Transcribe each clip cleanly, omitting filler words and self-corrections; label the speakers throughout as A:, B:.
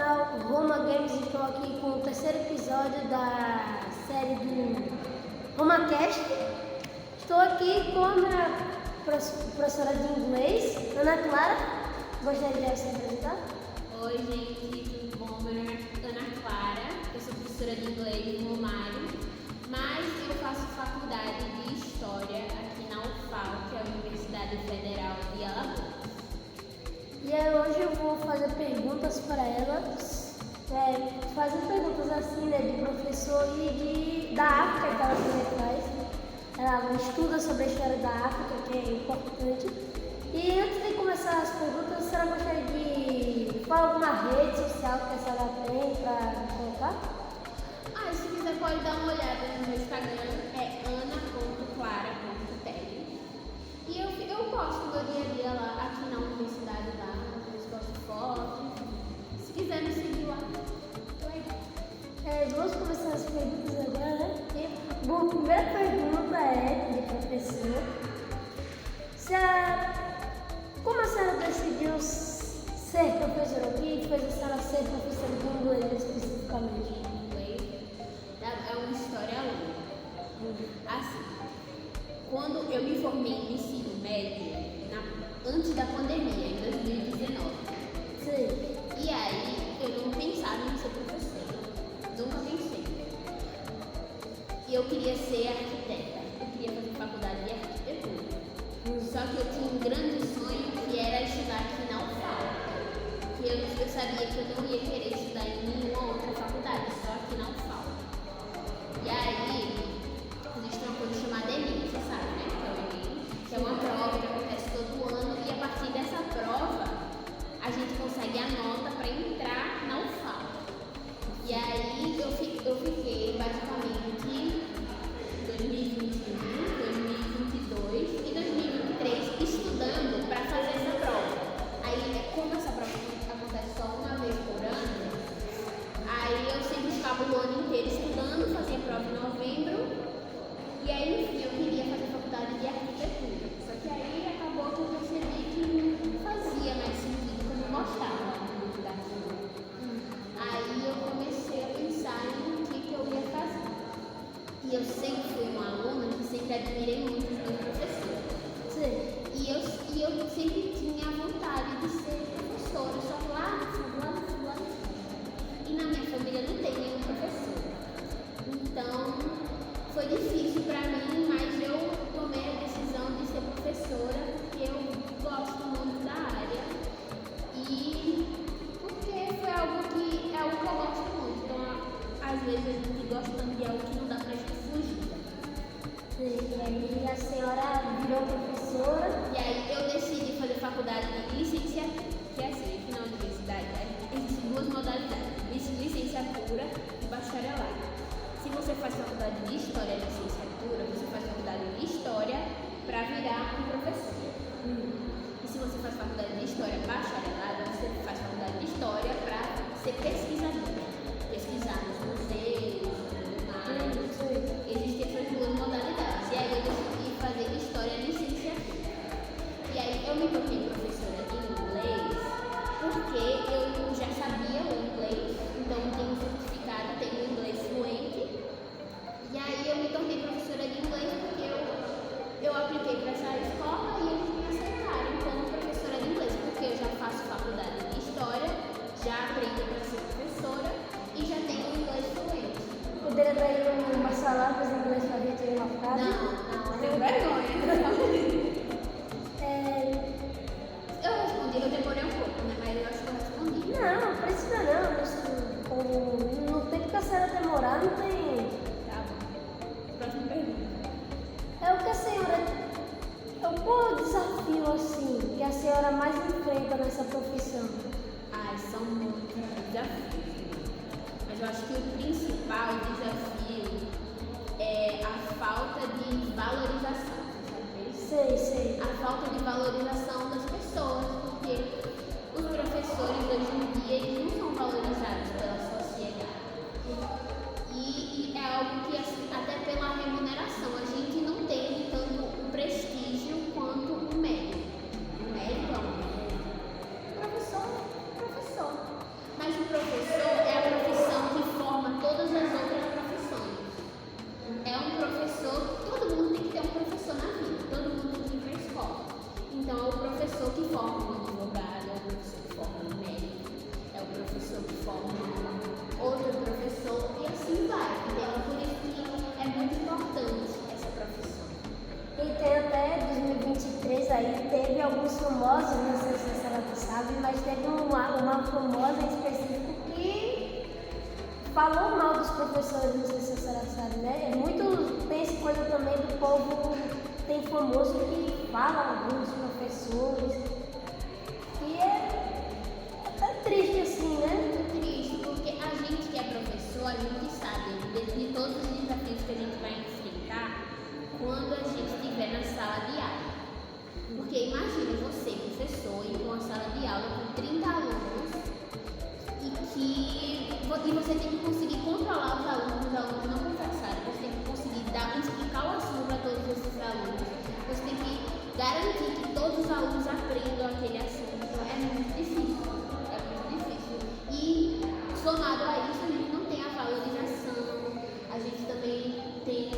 A: canal Roma Games e estou aqui com o terceiro episódio da série do RomaCast. Estou aqui com a minha professora de inglês, Ana Clara. Gostaria de se apresentar?
B: Oi, gente, tudo bom? Meu nome é Ana Clara, eu sou professora de inglês no Romário, mas eu faço faculdade de História aqui na UFAL, que é a Universidade Federal de Alagoas.
A: E aí hoje eu vou fazer perguntas para ela, fazer perguntas assim, né, de professor e da África que ela também faz. Ela estuda sobre a história da África, que é importante. E antes de começar as perguntas, a senhora gostaria de falar alguma rede social que a senhora tem para colocar?
B: E se quiser pode dar uma olhada no meu Instagram, é ana.clara.tele. E eu posto meu dia a dia lá, aqui na universidade lá, eu posto fotos. Se quiser me seguir lá,
A: Vamos começar as perguntas agora, né? Bom, a primeira pergunta é de professor. Como a senhora decidiu ser professora? O que fez a senhora ser professora de inglês especificamente?
B: inglês é uma história longa. Assim, quando eu me formei no ensino médio, antes da pandemia, em 2019.
A: Sim.
B: E aí eu não pensava em ser professora, nunca pensei. E eu queria ser arquiteta, eu queria fazer faculdade de arquitetura. Só que eu tinha um grande sonho que era estudar aqui na UFAL. Que eu sabia que eu não ia querer estudar em nenhuma outra faculdade, só aqui na UFAL. E aí existe uma coisa chamada Enem, você sabe, né? Que é o Enem, que é uma prova que acontece todo ano e a partir dessa prova a gente consegue a nota para entrar na UFAL. E aí eu fiquei basicamente 2021, 2022 e 2023 estudando para fazer essa prova. Aí, como essa prova acontece só uma vez por ano, aí eu sempre ficava o ano inteiro estudando, fazia prova em novembro. E aí, enfim, eu queria fazer faculdade de arquitetura. Só que aí acabou que eu percebi que não fazia mais sentido, como eu gostava muito da arquitetura. Aí eu comecei a pensar em o que eu ia fazer. E eu sempre fui uma aluna que sempre admirei muito os meus professores.
A: Sim.
B: E eu sempre tinha vontade de ser professora, só que lá no fundo. E na minha família não tem nenhum professor. Então foi difícil para mim, mas eu tomei a decisão de ser professora porque eu gosto muito da área. E porque foi algo que eu gosto muito. Então, às vezes a gente gosta tanto de algo que não dá pra gente fugir.
A: Sim. E aí a senhora virou professora.
B: E aí eu decidi fazer faculdade de licenciatura, que é assim, aqui na universidade existem duas modalidades, licenciatura e bacharelado. Se você faz faculdade de História e licenciatura, você faz faculdade de História para virar um professor. E se você faz faculdade de História bacharelado, você faz faculdade de História para ser pesquisador. Pesquisar nos museus, tudo mais. Existem essas duas modalidades. E aí eu decidi fazer História e licenciatura. E aí eu me tornei professora de inglês porque eu já sabia o inglês, então eu tenho um certificado, tenho inglês fluente. E aí eu me tornei professora de inglês porque eu apliquei para essa escola e eles me aceitaram como professora de inglês, porque eu já faço faculdade de História, já aprendi para ser professora e já tenho inglês fluente.
A: Poderia dar aí umas palavras em inglês para a gente aí uma frase?
B: Não, tenho vergonha. Eu respondi, eu demorei um pouco, né? Mas eu acho que eu respondi.
A: Não precisa não. No tempo que a senhora demorar, não tem.
B: Tá bom. Próxima pergunta.
A: É o que a senhora. Qual o desafio assim que a senhora mais enfrenta nessa profissão?
B: São muitos desafios. Mas eu acho que o principal desafio é a falta de valorização, sabe?
A: Sei.
B: A falta de valorização das pessoas, porque os professores hoje em dia eles não são valorizados pela sociedade. E é algo que, assim, até pela remuneração, a gente não tem tanto o prestígio quanto o médico. O médico é um médico. O professor. Mas o professor forma outro professor e assim vai, entendeu? Por isso que é muito importante essa profissão.
A: E tem até 2023 aí, teve alguns famosos, não sei se a senhora sabe, mas teve uma famosa em específico que falou mal dos professores, não sei se a senhora sabe, né? Tem essa coisa também do povo, tem famoso que fala alguns professores, e é até triste assim, né?
B: É triste, porque a gente que é professor, a gente sabe de todos os desafios que a gente vai enfrentar quando a gente estiver na sala de aula. Porque imagina você, professor, em uma sala de aula com 30 alunos e você tem que conseguir controlar os alunos não conversarem, você tem que conseguir explicar o assunto para todos esses alunos, você tem que garantir que todos os alunos aprendam aquele assunto. É muito difícil, é muito difícil. E somado a isso, a gente não tem a valorização, a gente também tem.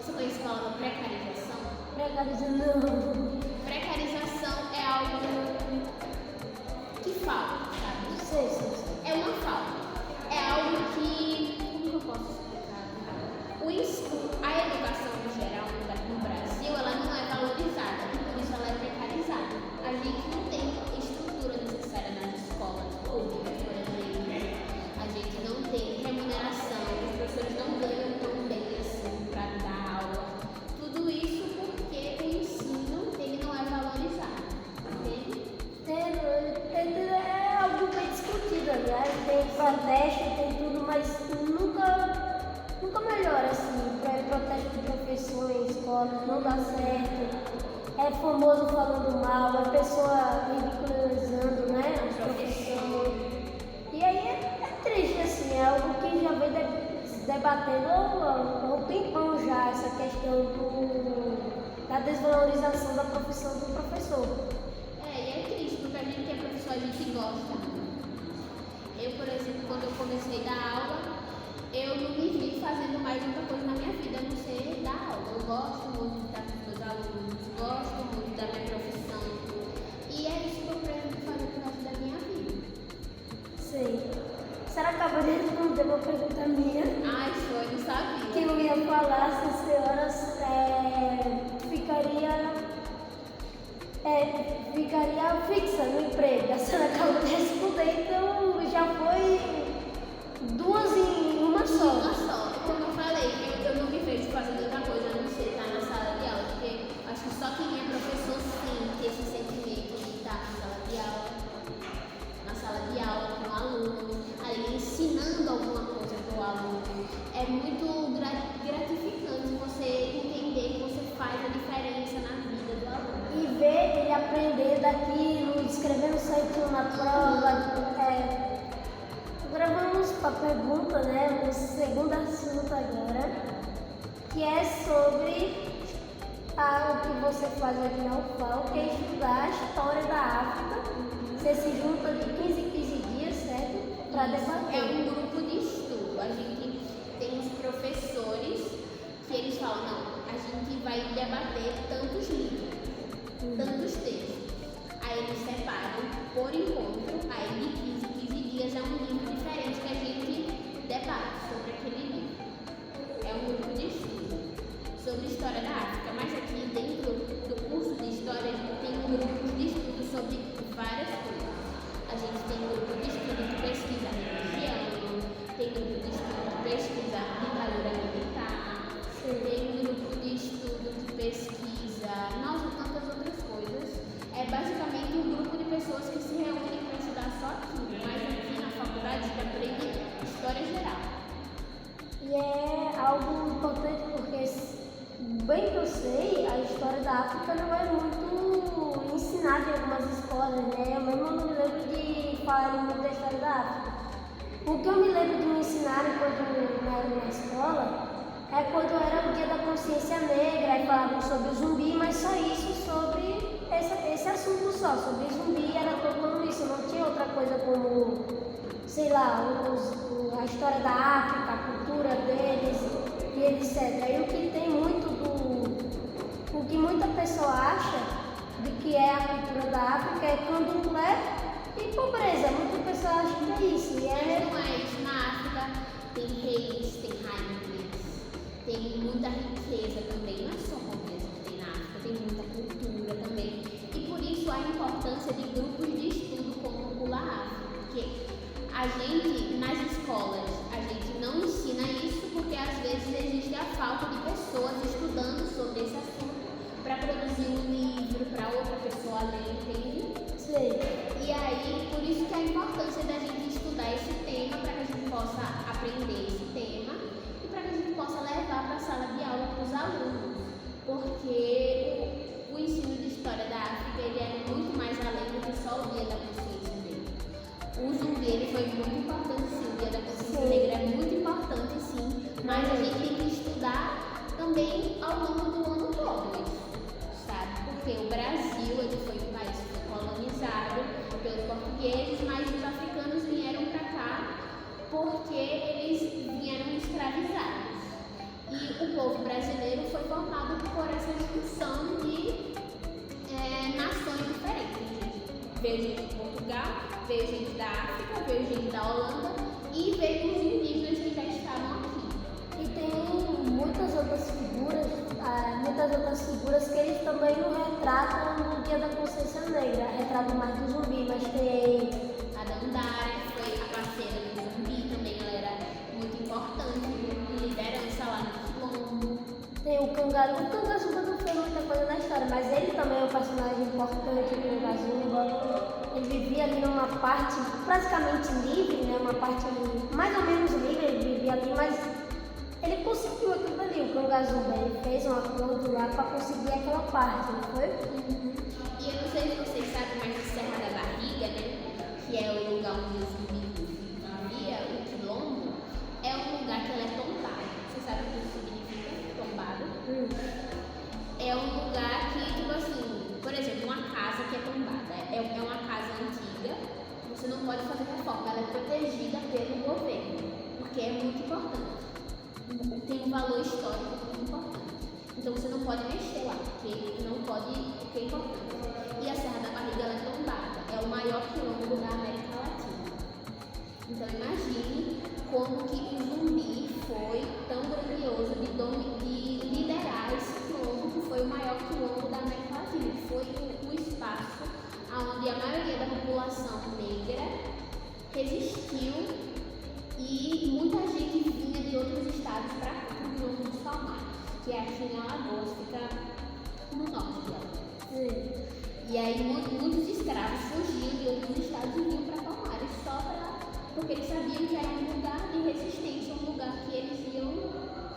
B: Você conhece a palavra precarização?
A: Precarização.
B: Precarização é algo que falta, sabe?
A: Sei.
B: É uma falta. É algo que. Como que eu posso explicar? A educação no geral no Brasil, ela não é valorizada e por isso ela é precarizada. A gente não tem estrutura necessária nas escolas públicas, por exemplo. A gente não tem remuneração, os professores não ganham tão bem assim para dar aula. Tudo isso porque o ensino ele não é valorizado, entende?
A: É algo bem discutido, aliás, tem protesto, tem tudo, mas nunca melhora assim. Protesto de professor em escolas não dá certo. É famoso falando mal, a pessoa ridicularizando, né, os professores. E aí é triste assim, é algo que já vem se debatendo há um tempão já, essa questão da desvalorização da profissão do professor.
B: E é triste, porque a gente que é professor, a gente gosta. Eu, por exemplo, quando eu comecei a dar aula, eu não me vi fazendo mais outra coisa na minha vida, a não ser dar aula. Eu gosto muito de estar com os meus alunos, gosto muito da minha profissão. E é isso que eu pretendo fazer pro resto da minha vida.
A: Sei. A senhora acabou de responder uma pergunta minha.
B: Ai, foi, não sabia.
A: Que eu ia falar se a senhora ficaria fixa no emprego. A senhora acabou de responder, então já foi duas em uma só.
B: Uma só. Como eu falei, eu não me vejo fazendo outra coisa, a não ser estar na sala de aula, porque acho que só quem é professor sente esse sentimento de estar na sala de aula com o aluno, ali ensinando alguma coisa para o aluno. É muito gratificante você entender que você faz a diferença na vida do aluno.
A: E ver ele aprender daquilo, escrevendo certinho na prova. Agora vamos para a pergunta, né? O segundo assunto agora, que é sobre o que você faz aqui na UFAL, que é estudar a história da África. Você se junta de 15 em 15 dias, certo? Para debater.
B: É um grupo de estudo. A gente tem os professores que eles falam, não, a gente vai debater tantos livros, tantos textos. Aí eles separam por encontro, aí de 15 em 15 dias é um livro diferente que a gente debate sobre aquele livro. É um grupo de estudo sobre a história da África, mas aqui dentro do curso de história a gente tem grupos de estudo sobre várias coisas. A gente tem grupo de estudo que pesquisa religião, tem grupo de estudo que pesquisa ditadura militar, tem grupo de estudo que pesquisa, nossa, tantas outras coisas. É basicamente um grupo de pessoas que se reúnem para estudar só aquilo, mas aqui na faculdade a gente aprende história geral.
A: E é algo importante porque, bem que eu sei, a história da África não é muito ensinada em algumas escolas, né? Eu mesmo não me lembro de falar muito da história da África. O que eu me lembro de me ensinarem quando eu era na escola é quando era o dia da consciência negra, e falavam sobre o zumbi, mas só isso, sobre esse assunto só, sobre zumbi, era tocando isso, não tinha outra coisa como, sei lá, a história da África, a cultura deles e etc. E o que tem muito o que muita pessoa acha de que é a cultura da África é candomblé e pobreza. Muita pessoa eu acho que é isso. E
B: Mas não é isso. Na África tem reis, tem rainhas, tem muita riqueza também. Não é só pobreza que tem na África, tem muita cultura também. E por isso a importância de grupos de estudo como o Pula África. Porque a gente, nas escolas, a gente não ensina isso porque às vezes existe a falta de pessoas estudando sobre esse assunto para produzir um livro para outra pessoa ler, entende?
A: Sei.
B: E aí, por isso que a importância da gente estudar esse tema, para que a gente possa aprender esse tema e para que a gente possa levar para a sala de aula para os alunos. Porque o ensino de história da África ele é muito mais além do que só o Dia da Consciência Negra. O zumbi ele foi muito importante, sim. O Dia da Consciência Negra é muito importante, sim. Mas a gente tem que estudar também ao longo do ano todo, sabe? Porque o Brasil ele foi um país que foi colonizado pelos portugueses, mas os africanos vieram para cá porque eles vieram escravizados. E o povo brasileiro foi formado por essa junção de nações diferentes. Veio gente de Portugal, veio gente da África, veio gente da Holanda e veio os indígenas que já estavam aqui.
A: E tem muitas outras figuras que eles também não retratam no Dia da Consciência Negra. Retratam mais do zumbi, mas tem
B: A Dandara, que foi a parceira do zumbi, também ela era muito importante, liderança lá no Quilombo.
A: Tem o Cangaru. O Cangaçu não fez muita coisa na história, mas ele também é um personagem importante, o Cangaçu. Ele vivia ali numa parte praticamente livre, né? Uma parte mais ou menos livre, ele vivia ali, mas ele conseguiu aquilo ali. O Cangaçu, ele fez um acordo lá para conseguir aquela parte, não foi?
B: E eu não sei se vocês sabem, mas a Serra da Barriga, né? Que é o lugar onde o zumbi vivia, o Quilombo, é um lugar que ele é tombado. Você sabe o que isso significa? Tombado? É um lugar que, tipo assim, por exemplo, uma casa que é tombada, é uma casa antiga, você não pode fazer reforma, ela é protegida pelo governo, porque é muito importante. Tem um valor histórico muito importante. Então você não pode mexer lá, porque é importante. E a Serra da Barriga ela é tombada, é o maior quilombo da América Latina. Então imagine como que o zumbi foi tão grandioso de liderar esse quilombo, que foi o maior quilombo da América Latina. Foi o espaço onde a maioria da população negra resistiu e muita gente vinha de outros estados para o quilombo dos Palmares, que é aqui em Alagoas, fica no norte de Alagoas. E aí muitos escravos fugiam de outros estados e vinham para Palmares porque eles sabiam que era um lugar de resistência, um lugar que eles iam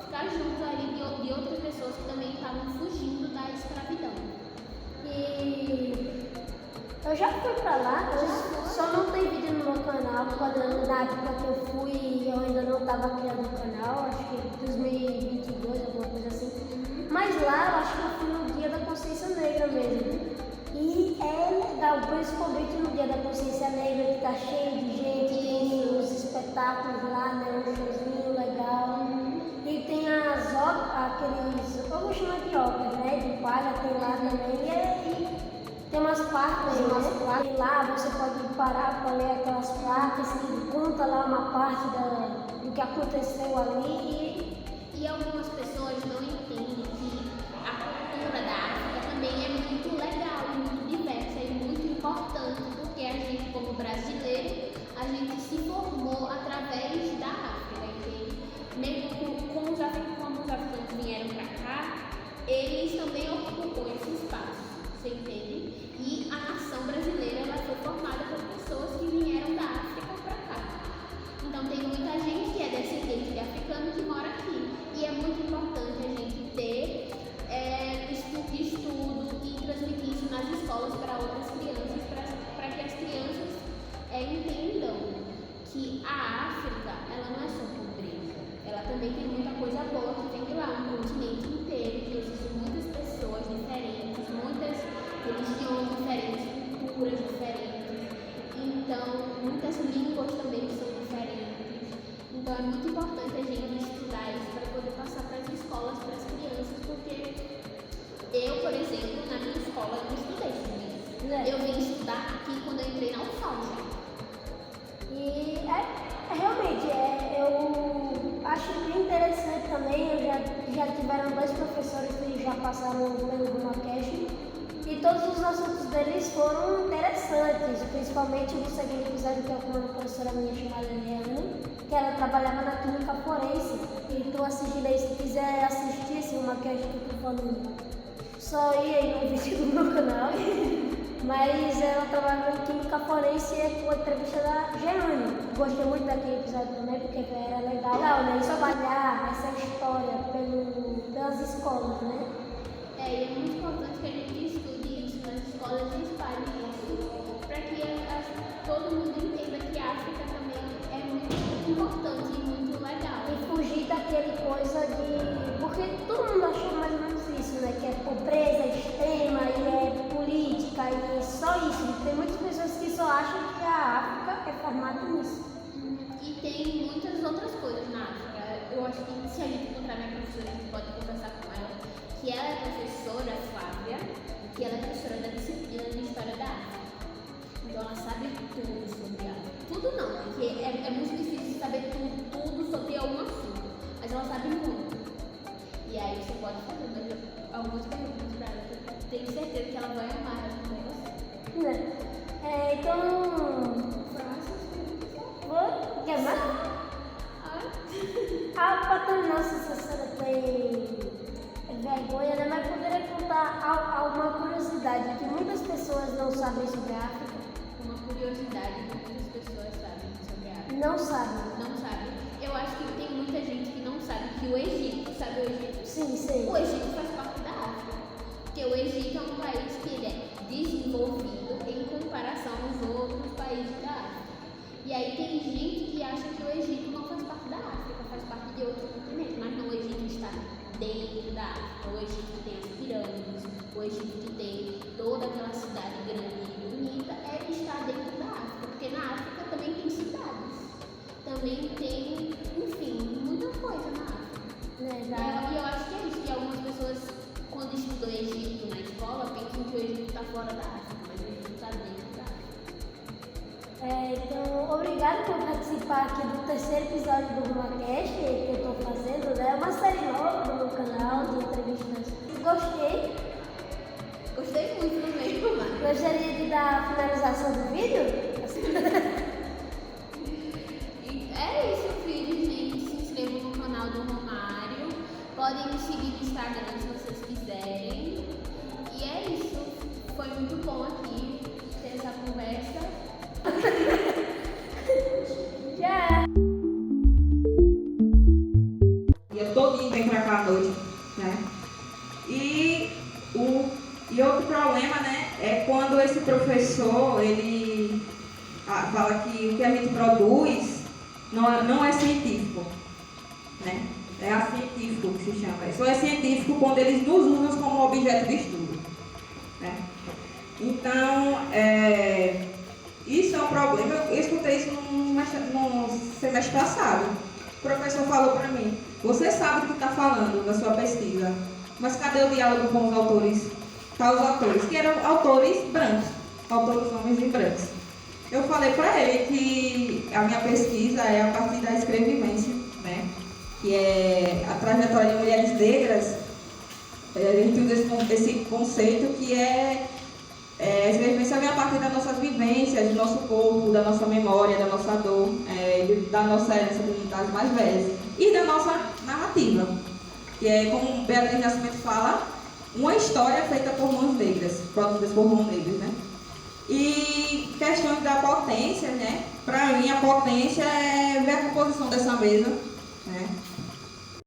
B: ficar juntos ali de outras pessoas que também estavam fugindo da escravidão.
A: E eu já fui pra lá, só não tem vídeo no meu canal, na época que eu fui eu ainda não estava criando o canal, acho que 2022, alguma coisa assim. Mas lá eu acho que eu fui no Dia da Consciência Negra mesmo. E é legal, principalmente no Dia da Consciência Negra, que tá cheio de gente, tem os espetáculos lá, né, um showzinho legal. E tem aqueles, eu vou chamar de ópera, né, de palha, tem lá também. E tem umas placas, e lá você pode parar para ler aquelas placas que conta lá uma parte do que aconteceu ali.
B: E algumas pessoas não entendem que a cultura da África também é muito legal, muito diversa e muito importante, porque a gente, como brasileiro, a gente se formou através da África, entende? Mesmo como os africanos vieram para cá, eles também ocupam esse espaço, você entende? E a nação brasileira ela foi formada por pessoas que vieram da África para cá. Então tem muita gente que é descendente de africano que mora aqui. E é muito importante a gente ter estudo e transmitir isso nas escolas para outras crianças, para que as crianças entendam que a África ela não é só pobreza, ela também tem muita coisa boa que vem de lá, um continente inteiro, que existem muitas pessoas diferentes, muitas religiões diferentes, culturas diferentes, então muitas línguas também que são diferentes. Então é muito importante a gente estudar isso para poder passar para as escolas, para as crianças, porque eu, por exemplo, na minha escola eu não estudei sobre isso. Eu vim estudar aqui quando eu entrei na UFAL já.
A: acho bem interessante também, já tiveram 2 professores que já passaram pelo GumaCast e todos os assuntos deles foram interessantes, principalmente no segundo episódio que é com uma professora minha chamada Eliane, que ela trabalhava na química forense. E tu assistindo aí, se quiser assistir esse GumaCast que eu tô falando, só ir aí no vídeo do meu canal. Mas ela trabalha em química forense e é com a entrevista da Jeane. Gostei muito daquele episódio também, porque era legal, né? Espalhar essa história pelas escolas, né?
B: E é muito importante que a gente estude isso nas escolas e espalhe isso, para que todo mundo entenda que a África também é muito importante e muito legal.
A: E fugir daquele coisa de... Porque todo mundo achou mais ou menos isso, né? Que é pobreza extrema e é política e só isso. Tem muitas pessoas que só acham que a África é formada nisso.
B: E tem muitas outras coisas na África. Eu acho que se a gente encontrar minha professora, a gente pode conversar com ela, que ela é professora, Flávia, que ela é professora da disciplina de História da África. Então ela sabe tudo sobre a África. Tudo não, porque é muito difícil saber tudo sobre algum assunto. Mas ela sabe muito. E aí você pode fazer algumas perguntas para ela, que eu tenho certeza que ela vai amar responder você.
A: Então... Quer mais? Nossa, se a senhora tem vergonha, né? Mas poderia contar alguma curiosidade que muitas pessoas não sabem sobre a África?
B: Uma curiosidade que muitas pessoas sabem sobre a África.
A: Não sabem.
B: Não sabem. Eu acho que tem muita gente que não sabe que o Egito, sabe o Egito?
A: Sim, sei.
B: O Egito faz parte da África. Porque o Egito é um país que ele é desenvolvido em comparação aos outros países da África. E aí tem gente que acha que o Egito não faz parte da África, faz parte de outro continente, mas não, o Egito está dentro da África. O Egito que tem as pirâmides, o Egito que tem toda aquela cidade grande e bonita, está dentro da África, porque na África também tem cidades, também tem, enfim, muita coisa na África. E eu acho que é isso, que algumas pessoas, quando estudam Egito na escola, pensam que o Egito está fora da África, mas o Egito está dentro da África.
A: Então, obrigada por participar aqui do 3º episódio do GumaCast que eu estou fazendo, né? É uma série nova do meu canal de entrevistas. Gostei.
B: Gostei muito também, Romar.
A: Gostaria de dar a finalização do vídeo?
B: É isso, filhos, gente. Se inscrevam no canal do Romário. Podem me seguir no Instagram se vocês quiserem. E é isso. Foi muito bom aqui ter essa conversa.
A: Já.
C: Dia todinho vem pra cá à noite, né? E outro problema, né, é quando esse professor, ele fala que o que a gente produz não é científico, né? É acientífico que se chama. Só é científico quando eles nos usam como objeto de estudo, né? Então, isso é um problema. Eu escutei isso no semestre passado. O professor falou para mim: você sabe o que está falando da sua pesquisa, mas cadê o diálogo com os autores? Tá, os autores, que eram autores brancos, autores homens e brancos. Eu falei para ele que a minha pesquisa é a partir da escrevivência, né? Que é a trajetória de mulheres negras. A gente usa esse conceito que a escrevivência vem a partir das nossas vivências, do nosso corpo, da nossa memória, da nossa dor, da nossa herança das mais velhas e da nossa narrativa, que é, como Beatriz Nascimento fala, uma história feita por mãos negras, produzidas por mãos negras, né? E questão da potência, né? Para mim, a potência é ver a composição dessa mesa, né?